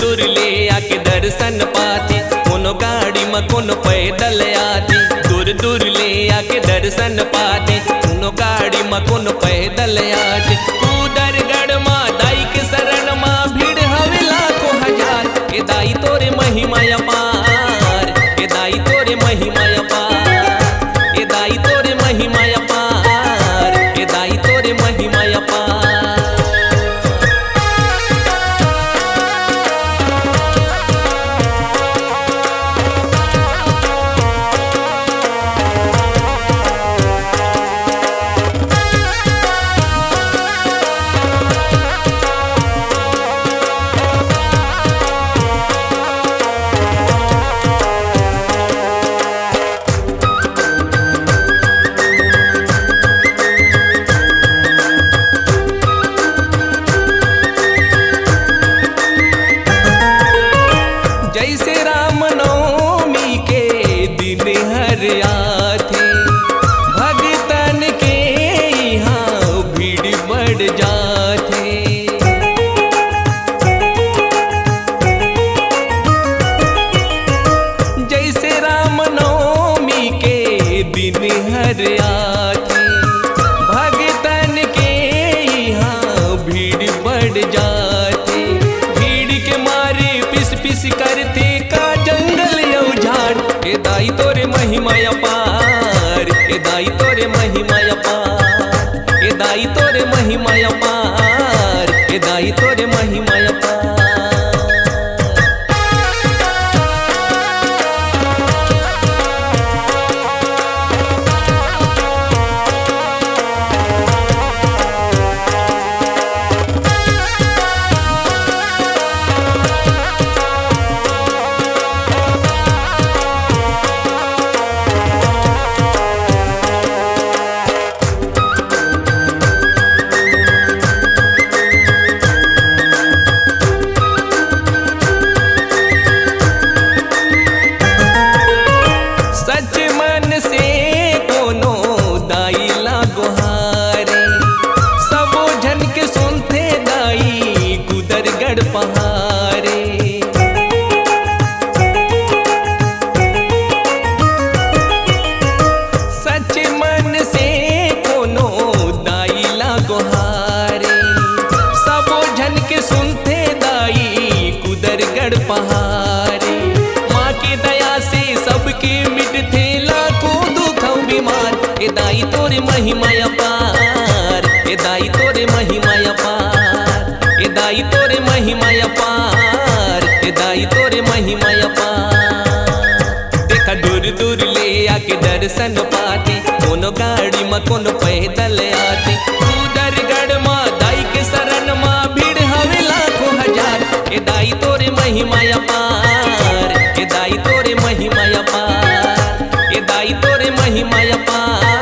दूर ले आके दर्शन पाती, कोनो गाड़ी में कोनो पैदल आती। दूर ले आके दर्शन पाती, कोनो गाड़ी में कोनो पैदल आती। उधर गढ़ माँ दाई के शरण माँ भीड़ हवे लाखों हजार। ए दाई तोरे महिमा अपार, ए दाई तोरे महिमा अपार, ए दाई तोरे महिमा अपार, ए दाई तोरे महिमा अपार। जैसे राम नवमी के दिन हर आथे, भगतन के यहाँ भीड़ बढ़ जाथे। जैसे राम नवमी के दिन हर आथे, भगतन के यहाँ भीड़ बढ़ जाथे। भीड़ के मारे पिस पिस करते का जंगल उजाड़। ए दाई तोरे महिमा अपार, ए दाई तोरे महिमा अपार, ए दाई तोरे महिमा अपार, ए दाई तोरे महिमा अपार। सच मन से कोनो दाई लागो हारे, सबो झन के सुनते दाई गुदर गढ़ पहारे। सच मन से कोनो दाई लागो हारे, सबो झन के सुनते दाई गुदर गढ़ पहारे। माँ की दया से सबके मिटथे लाखों दुखों बीमार। ए दाई तोरे महिमा अपार, ए दाई तोरे महिमा अपार, ए दाई तोरे महिमा अपार, ए दाई तोरे महिमा अपार। देखा दूर ले आके दर्शन पाती, कोनो गाड़ी में कोनो पैदल आती। उधर गढ़ माँ दाई के शरण माँ भीड़ हवे लाखों हजार। ए दाई तोरे महिमा अपार, ए दाई तोरे महिमा अपार, ए दाई तोरे महिमा अपार।